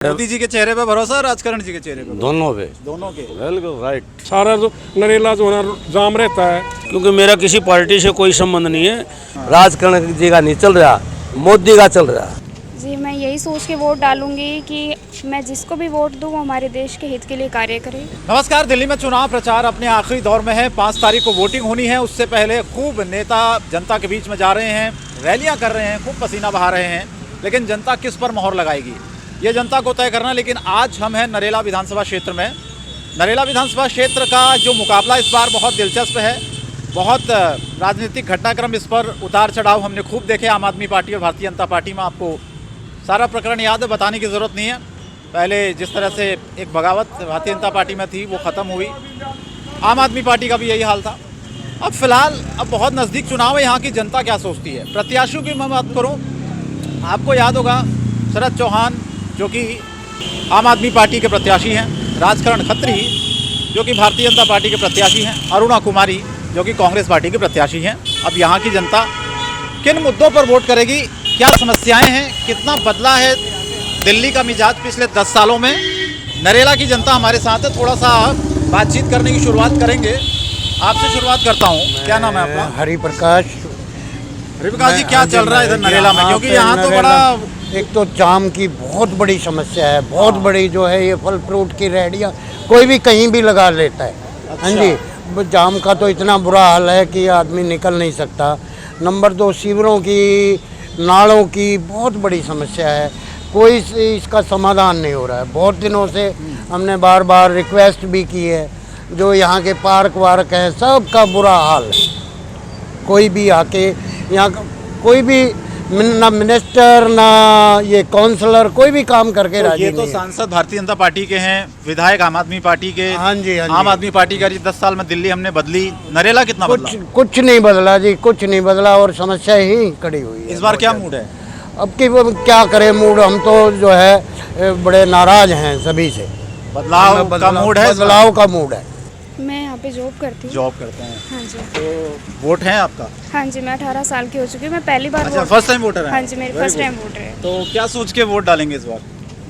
मोदी जी के चेहरे पे भरोसा, राजकरण जी के चेहरे पे? दोनों पे। दोनों के। बिल्कुल राइट। सारा जो नरेला जो है जाम रहता है, क्योंकि मेरा किसी पार्टी से कोई संबंध नहीं है। राजकरण जी का नहीं चल रहा, मोदी का चल रहा। जी, मैं यही सोच के वोट डालूंगी कि मैं जिसको भी वोट दूं वो हमारे देश के हित के लिए कार्य करे। नमस्कार। दिल्ली में चुनाव प्रचार अपने आखिरी दौर में है। 5 तारीख को वोटिंग होनी है। उससे पहले खूब नेता जनता के बीच में जा रहे हैं, रैलियां कर रहे हैं, खूब पसीना बहा रहे हैं। लेकिन जनता किस पर मोहर लगाएगी, ये जनता को तय करना। लेकिन आज हम हैं नरेला विधानसभा क्षेत्र में। नरेला विधानसभा क्षेत्र का जो मुकाबला इस बार बहुत दिलचस्प है। बहुत राजनीतिक घटनाक्रम इस पर उतार चढ़ाव हमने खूब देखे। आम आदमी पार्टी और भारतीय जनता पार्टी में आपको सारा प्रकरण याद है, बताने की ज़रूरत नहीं है। पहले जिस तरह से एक बगावत भारतीय जनता पार्टी में थी वो ख़त्म हुई। आम आदमी पार्टी का भी यही हाल था। अब फिलहाल अब बहुत नज़दीक चुनाव है। यहाँ की जनता क्या सोचती है? प्रत्याशियों की मैं बात करूँ, आपको याद होगा शरद चौहान जो कि आम आदमी पार्टी के प्रत्याशी हैं, राजकरण खत्री जो कि भारतीय जनता पार्टी के प्रत्याशी हैं, अरुणा कुमारी जो कि कांग्रेस पार्टी के प्रत्याशी हैं। अब यहाँ की जनता किन मुद्दों पर वोट करेगी, क्या समस्याएं हैं, कितना बदला है दिल्ली का मिजाज पिछले 10 सालों में? नरेला की जनता हमारे साथ है। थोड़ा सा बातचीत करने की शुरुआत करेंगे। आपसे शुरुआत करता हूँ। क्या नाम है आपका? हरिप्रकाश। हरिप्रकाश जी, क्या चल रहा है इधर नरेला में? क्योंकि यहाँ तो बड़ा एक तो जाम की बहुत बड़ी समस्या है, बहुत बड़ी जो है ये फल फ्रूट की रेहड़ियाँ कोई भी कहीं भी लगा लेता है। हाँ जी, जाम का तो इतना बुरा हाल है कि आदमी निकल नहीं सकता। नंबर 2, सीवरों की, नालों की बहुत बड़ी समस्या है। कोई इसका समाधान नहीं हो रहा है। बहुत दिनों से हमने बार बार रिक्वेस्ट भी की है। जो यहाँ के पार्क वार्क हैं सब का बुरा हाल है। कोई भी आके यहाँ कोई भी ना मिनिस्टर ना ये काउंसलर कोई भी काम करके राजी ये नहीं तो है। सांसद भारतीय जनता पार्टी के हैं, विधायक आम आदमी पार्टी के। हाँ जी, हाँ जी। आम आदमी पार्टी का 10 साल में दिल्ली हमने बदली। नरेला कितना बदला? कुछ नहीं बदला जी, कुछ नहीं बदला और समस्या ही खड़ी हुई है। इस बार क्या मूड है? अब की वो क्या करें मूड, हम तो जो है बड़े नाराज हैं सभी से। बदलाव का मूड है? बदलाव का मूड है। मैं यहाँ पे जॉब करती हूँ। जॉब करते हैं हाँ जी। तो वोट है आपका? हाँ जी, मैं 18 साल की हो चुकी हूँ। मैं पहली बार अच्छा, फर्स्ट टाइम वोटर है? हाँ जी, मेरी Very first good। Time voter है। तो क्या सोच के वोट डालेंगे इस बार?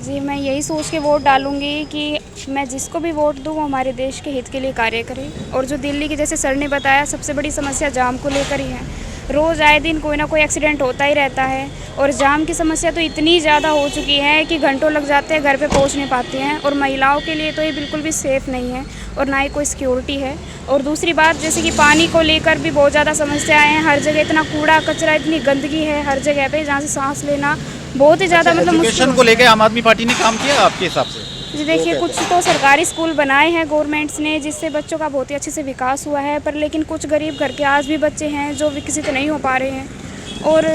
जी, मैं यही सोच के वोट डालूंगी कि मैं जिसको भी वोट दूं वो हमारे देश के हित के लिए कार्य करे। और जो दिल्ली की, जैसे सर ने बताया, सबसे बड़ी समस्या जाम को लेकर ही है। रोज़ आए दिन कोई ना कोई एक्सीडेंट होता ही रहता है। और जाम की समस्या तो इतनी ज़्यादा हो चुकी है कि घंटों लग जाते हैं, घर पे पहुंच नहीं पाते हैं। और महिलाओं के लिए तो ये बिल्कुल भी सेफ़ नहीं है और ना ही कोई सिक्योरिटी है। और दूसरी बात, जैसे कि पानी को लेकर भी बहुत ज़्यादा समस्याएं हैं। हर जगह इतना कूड़ा कचरा, इतनी गंदगी है हर जगह पे, जहाँ से सांस लेना बहुत ही ज़्यादा मतलब एजुकेशन को लेके आम आदमी पार्टी ने काम किया आपके हिसाब से? जी देखिए, कुछ तो सरकारी स्कूल बनाए हैं गवर्नमेंट्स ने, जिससे बच्चों का बहुत ही अच्छे से विकास हुआ है। पर लेकिन कुछ गरीब घर के आज भी बच्चे हैं जो विकसित नहीं हो पा रहे हैं। और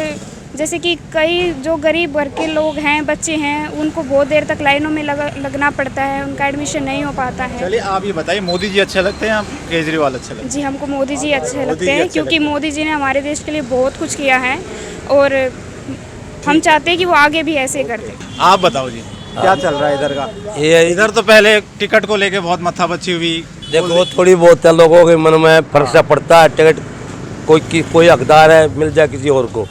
जैसे कि कई जो गरीब घर के लोग हैं, बच्चे हैं, उनको बहुत देर तक लाइनों में लगना पड़ता है, उनका एडमिशन नहीं हो पाता है। चलिए आप ये बताइए, मोदी जी अच्छे लगते हैं या केजरीवाल अच्छे लगते हैं? जी, हमको मोदी जी अच्छे मोदी लगते जी हैं, अच्छे क्योंकि लगते हैं। मोदी जी ने हमारे देश के लिए बहुत कुछ किया है। और हम चाहते हैं कि वो आगे भी ऐसे ही करते। आप बताओ जी, क्या चल रहा है इधर का? ये इधर तो पहले टिकट को लेके बहुत माथापच्ची हुई। देखो, थोड़ी बहुत है, लोगों के मन में फर्क सा पड़ता है। टिकट कोई हकदार है, मिल जाए किसी और को,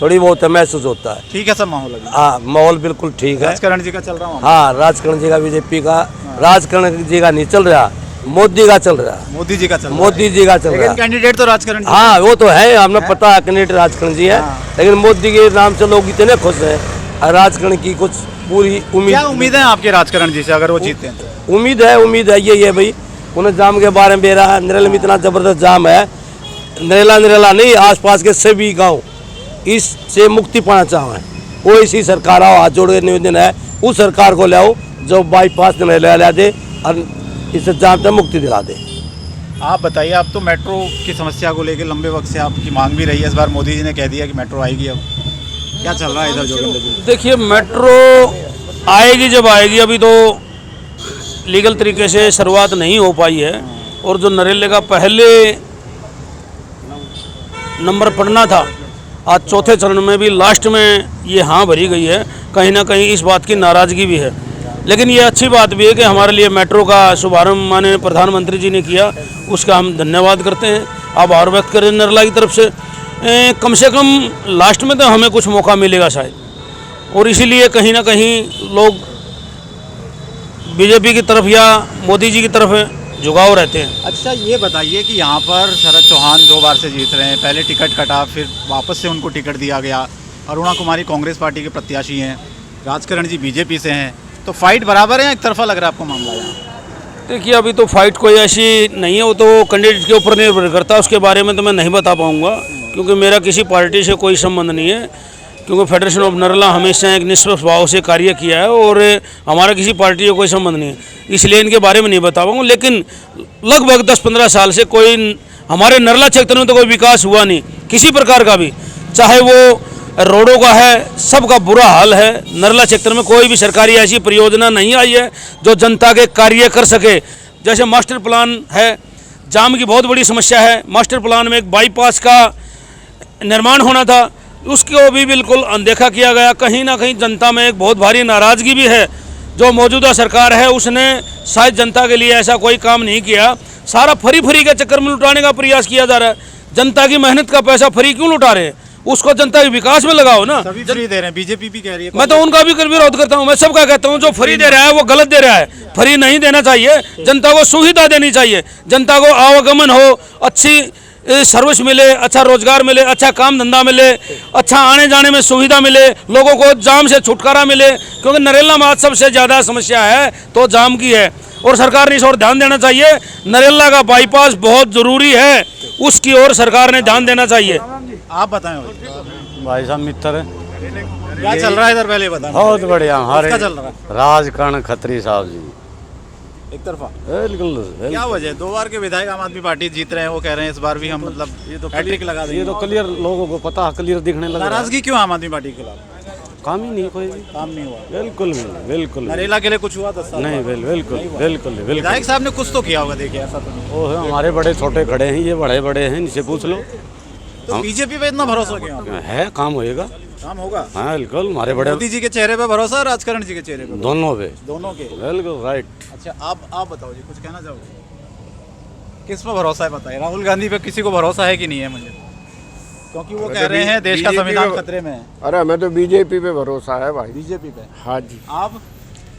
थोड़ी बहुत महसूस होता है। ठीक है सब माहौल अभी? हाँ, माहौल बिल्कुल ठीक है। राजकरण जी का चल रहा हूँ। हाँ, राजकरण जी का, बीजेपी का। राजकरण जी का नहीं चल रहा, मोदी का चल रहा। मोदी जी का चल रहा है। मोदी जी का चल लेकिन रहा। कैंडिडेट तो राजकरण जी। हाँ, वो तो है, हमें पता है कैंडिडेट राजकरण जी है। हाँ। लेकिन मोदी के नाम से लोग इतने खुश हैं, और राजकरण की कुछ पूरी क्या उम्मीद है आपके राजकरण जी से अगर वो जीतते हैं तो? उम्मीद है यही है भाई। उन्हें जाम के बारे में बेरा है। नरेला में इतना जबरदस्त जाम है। नरेला नहीं, आसपास के सभी गांव इससे मुक्ति पाना चाहे। कोई सी सरकार आओ, हाथ जोड़ के निवेदन है, उस सरकार को ले आओ जो बाईपास नरेला ला दे और इससे जाम से मुक्ति दिला दे। आप बताइए, आप तो मेट्रो की समस्या को लेकर लंबे वक्त से आपकी मांग भी रही है। इस बार मोदी जी ने कह दिया कि मेट्रो आएगी। अब क्या चल रहा है इधर जोगिंदर जी? देखिए, मेट्रो आएगी जब आएगी, अभी तो लीगल तरीके से शुरुआत नहीं हो पाई है। और जो नरेले का पहले नंबर पड़ना था, आज चौथे चरण में भी लास्ट में ये हाँ भरी गई है। कहीं ना कहीं इस बात की नाराज़गी भी है। लेकिन ये अच्छी बात भी है कि हमारे लिए मेट्रो का शुभारंभ माननीय प्रधानमंत्री जी ने किया, उसका हम धन्यवाद करते हैं, आभार व्यक्त करें नरेला की तरफ से। कम से कम लास्ट में तो हमें कुछ मौका मिलेगा शायद, और इसीलिए कहीं ना कहीं लोग बीजेपी की तरफ या मोदी जी की तरफ झुकाव रहते हैं। अच्छा ये बताइए कि यहाँ पर शरद चौहान 2 बार से जीत रहे हैं, पहले टिकट कटा, फिर वापस से उनको टिकट दिया गया। अरुणा कुमारी कांग्रेस पार्टी के प्रत्याशी हैं, राजकरण जी बीजेपी से हैं, तो फाइट बराबर है या एक तरफा लग रहा है आपको मामला यहाँ? देखिए अभी तो फाइट कोई ऐसी नहीं है, वो तो कैंडिडेट के ऊपर निर्भर करता है, उसके बारे में तो मैं नहीं बता पाऊँगा क्योंकि मेरा किसी पार्टी से कोई संबंध नहीं है, क्योंकि फेडरेशन ऑफ नरेला हमेशा एक निष्पक्ष भाव से कार्य किया है और हमारा किसी पार्टी से कोई संबंध नहीं है, इसलिए इनके बारे में नहीं बता पाऊँगा। लेकिन लगभग 10-15 साल से कोई हमारे नरेला क्षेत्र में तो कोई विकास हुआ नहीं किसी प्रकार का भी, चाहे वो रोडों का है, सबका बुरा हाल है। नरेला क्षेत्र में कोई भी सरकारी ऐसी परियोजना नहीं आई है जो जनता के कार्य कर सके। जैसे मास्टर प्लान है, जाम की बहुत बड़ी समस्या है, मास्टर प्लान में एक बाईपास का निर्माण होना था, उसको भी बिल्कुल अनदेखा किया गया। कहीं ना कहीं जनता में एक बहुत भारी नाराज़गी भी है। जो मौजूदा सरकार है उसने शायद जनता के लिए ऐसा कोई काम नहीं किया, सारा फ्री के चक्कर में लुटाने का प्रयास किया जा रहा है। जनता की मेहनत का पैसा फ्री क्यों लुटा रहे हैं, उसको जनता के विकास में लगाओ ना। सभी फ्री दे रहे हैं, बीजेपी भी कह रही है। मैं तो उनका भी विरोध करता हूँ, मैं सबका कहता हूँ जो फ्री दे रहा है वो गलत दे रहा है, फ्री नहीं देना चाहिए, जनता को सुविधा देनी चाहिए, जनता को आवागमन हो, अच्छी सर्विस मिले, अच्छा रोजगार मिले, अच्छा काम धंधा मिले, अच्छा आने जाने में सुविधा मिले, लोगों को जाम से छुटकारा मिले, क्योंकि नरेला में आज सबसे ज़्यादा समस्या है तो जाम की है और सरकार ने इस ओर ध्यान देना चाहिए। नरेला का बाईपास बहुत ज़रूरी है, उसकी ओर सरकार ने ध्यान देना चाहिए। आप बताएं भाई साहब मित्र है, क्या चल रहा है इधर, पहले बताएं। बहुत बढ़िया हमारे क्या चल रहा है? राजकरण खत्री साहब जी एक तरफा बिल्कुल क्या वजह है? 2 बार के विधायक आम आदमी पार्टी जीत रहे हैं, वो कह रहे हैं इस बार भी हम मतलब ये तो हैट्रिक लगा देंगे। ये तो क्लियर लोगों को पता, क्लियर दिखने लगा। नाराजगी क्यों आम आदमी पार्टी के खिलाफ? काम ही नहीं कोई भी, काम नहीं हुआ, बिल्कुल भी बिल्कुल नरेला के लिए कुछ हुआ 10 साल नहीं, बाद? बिल्कुल बिल्कुल बिल्कुल। विधायक साहब ने कुछ तो किया होगा, देखिए ऐसा तो नहीं। वो है हमारे बड़े छोटे खड़े हैं, ये बड़े बड़े हैं, इनसे पूछ लो। तो बीजेपी पे इतना भरोसा क्यों? है काम होएगा, काम होगा। हाँ बिल्कुल। हमारे बड़े मोदी जी के चेहरे पे भरोसा, राजकरण जी के चेहरे पे? दोनों पे दोनों के। बिल्कुल राइट। अच्छा आप बताओ जी, कुछ कहना चाहोगे? किस पे भरोसा है बताइए? राहुल गांधी पे किसी को भरोसा है कि नहीं है मुझे, क्योंकि वो कह रहे हैं देश का संविधान खतरे में है। अरे हमें तो बीजेपी पे भरोसा है भाई। बीजेपी पे? हाँ जी। आप?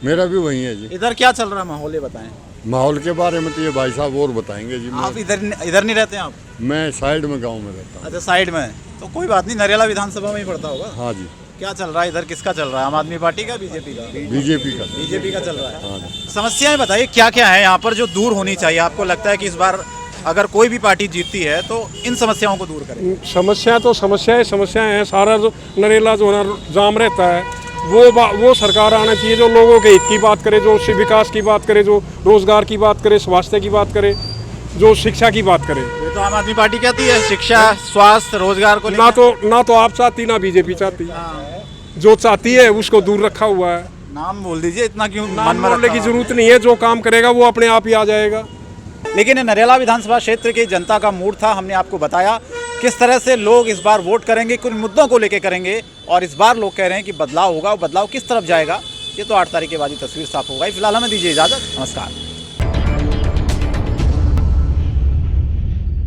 मेरा भी वही है जी। इधर क्या चल रहा है माहौल, ये बताएं। माहौल के बारे में तो ये भाई साहब और बताएंगे जी। आप इधर नहीं रहते हैं आप? मैं साइड में गांव में रहता हूँ। अच्छा साइड में, तो कोई बात नहीं, नरेला विधानसभा में ही पड़ता होगा। हाँ जी। क्या चल रहा है इधर, किसका चल रहा है, आम आदमी पार्टी का, बीजेपी का? बीजेपी का। बीजेपी का चल रहा है। हाँ जी। समस्याएं बताइए क्या क्या है यहाँ पर जो दूर होनी चाहिए? आपको लगता है कि इस बार अगर कोई भी पार्टी जीतती है तो इन समस्याओं को दूर करे? समस्या तो समस्याएं हैं। सारा जो नरेला जो है ना जाम रहता है, वो सरकार आना चाहिए जो लोगों के हित की बात करे, जो विकास की बात करे, जो रोजगार की बात करे, स्वास्थ्य की बात करे, जो शिक्षा की बात करे। ये तो आम आदमी पार्टी कहती है शिक्षा, स्वास्थ्य, रोजगार को ना तो आप चाहती ना बीजेपी चाहती, जो चाहती है उसको दूर रखा हुआ है। नाम बोल दीजिए, इतना क्यों नाम मन में बोलने रखा की हुआ? जरूरत नहीं है, जो काम करेगा वो अपने आप ही आ जाएगा। लेकिन नरेला विधानसभा क्षेत्र की जनता का मूड था, हमने आपको बताया किस तरह से लोग इस बार वोट करेंगे, किन मुद्दों को लेकर करेंगे, और इस बार लोग कह रहे हैं कि बदलाव होगा। बदलाव किस तरफ जाएगा ये तो 8 तारीख के बाद ही तस्वीर साफ होगा। फिलहाल हमें दीजिए इजाज़त, नमस्कार।